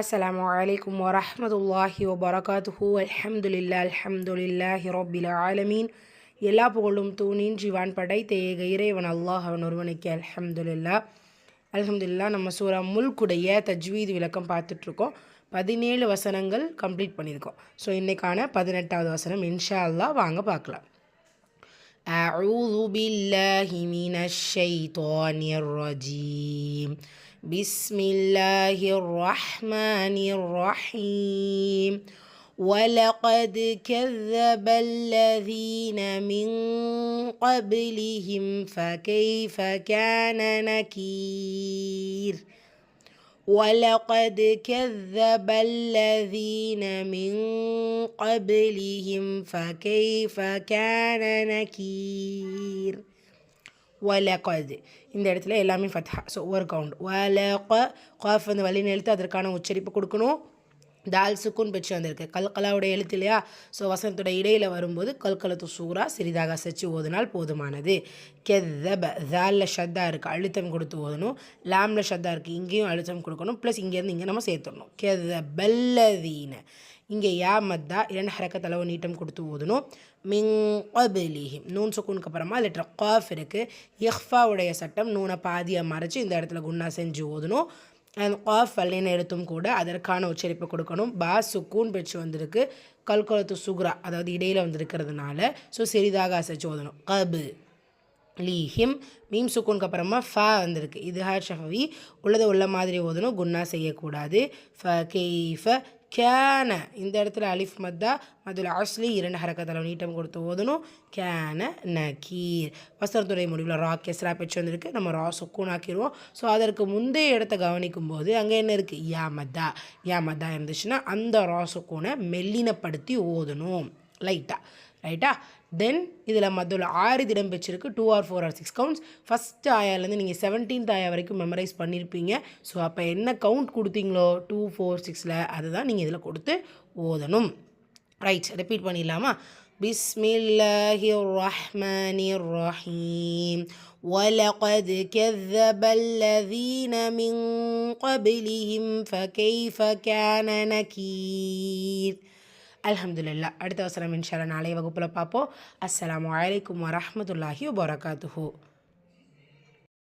السلام عليكم ورحمة الله وبركاته الحمد لله رب العالمين எல்லா புகழும் தூணின் ஜீவான் படைத்த ஏக இறைவன் அல்லாஹ் அவன் ஒருவனுக்கு அல்ஹம்துலில்லாஹ். நம்ம சூரா முல்குடைய தஜ்வீத் விளக்கம் பார்த்துட்ருக்கோம். 17 வசனங்கள் கம்ப்ளீட் பண்ணியிருக்கோம். ஸோ இன்றைக்கான 18வது வசனம் இன்ஷா அல்லாஹ் வாங்க பார்க்கலாம். அஊது பில்லாஹி மினஷ் ஷைத்தானிர் ரஜீம். بسم الله الرحمن الرحيم. ولقد كذب الذين من قبلهم فكيف كان نكير. ولقد كذب الذين من قبلهم فكيف كان نكير. வலகத் இந்த இடத்துல எல்லாமே ஃபத்ஹா. ஸோ ஒரு கவுண்ட். காஃப் வந்து வலி எழுத்து, அதற்கான உச்சரிப்பு கொடுக்கணும். தால் சுக்குன் பெற்று வந்திருக்கு. கல்கலாவுடைய எழுத்து இல்லையா? ஸோ வசனத்தோட இடையில் வரும்போது கல்கலத்து சூறா சிறிதாக அசைச்சு ஓதுனால் போதுமானது. கெதப தாலில் ஷத்தா இருக்குது, அழுத்தம் கொடுத்து ஓதணும். லாமில் ஷத்தா இருக்குது, இங்கேயும் அழுத்தம் கொடுக்கணும். ப்ளஸ் இங்கேருந்து இங்கே நம்ம சேர்த்துடணும். கெதபல்லதீன இங்கே யா மத்தா 2 ஹரக்கத் அளவு நீட்டம் கொடுத்து ஓதணும். மின் கபிலிஹிம் நூன் சுக்குனுக்கு அப்புறமா லெட்டர் காஃப் இருக்குது. இஹ்ஃபாவுடைய சட்டம் நூனை பாதியாக மறைச்சி இந்த இடத்துல குன்னா செஞ்சு ஓதணும். அண்ட் காஃப் வல்லின எழுத்தும் கூட அதற்கான உச்சரிப்பு கொடுக்கணும். பா சுக்கூன் பெற்று வந்திருக்கு. கல்கலத்து சுக்ரா அதாவது இடையில் வந்திருக்கிறதுனால ஸோ சிறிதாக அசைச்சு ஓதணும். கபு லீஹிம் மீம் சுக்கூனுக்கு அப்புறமா ஃபா வந்திருக்கு. இது ஹார் ஷஃபவி உள்ளதை உள்ள மாதிரி ஓதணும், குன்னா செய்யக்கூடாது. ஃப கெய்ஃப கேன இந்த இடத்துல அலிஃப் மத்தா மதுல் அஸ்லி 2 ஹரக்கத் அளவு நீட்டம் கொடுத்து ஓதணும். கேன நக்கீர் வசனத்துடைய முடிவில் ரா கெஸ்ரா பெற்று வந்திருக்கு. நம்ம ரா சுக்கூன் ஆக்கிடுவோம். ஸோ அதற்கு முந்தைய இடத்தை கவனிக்கும் போது அங்கே என்ன இருக்குது? யா மத்தா இருந்துச்சுன்னா அந்த ரா சுக்கூனை மெல்லினப்படுத்தி ஓதணும் ரைட்டா. தென் இதில் மதுல் 6 இடம் பெற்றிருக்கு. 2 or 4 or 6 கவுண்ட்ஸ். ஃபஸ்ட்டு ஆயாலேருந்து நீங்கள் 17th ஆயா வரைக்கும் மெமரைஸ் பண்ணியிருப்பீங்க. ஸோ அப்போ என்ன கவுண்ட் கொடுத்தீங்களோ 2, 4, 6ல் அதுதான் நீங்கள் இதில் கொடுத்து ஓதணும். ரைட், ரிப்பீட் பண்ணிடலாமா? பிஸ்மில்லாஹிர் ரஹ்மானிர் ரஹீம். وَلَقَدْ كَذَّبَ الَّذِينَ مِنْ قَبْلِهِمْ فَكَيْفَ كَانَ نَكِيرٌ. அல்ஹம்துலில்லாஹ். அடுத்த வசனம் இன்ஷா அல்லாஹ் நாளைய வகுப்பில் பார்ப்போம். அஸ்ஸலாமு அலைக்கும் வரஹ்மத்துல்லாஹி வபரகாத்துஹு.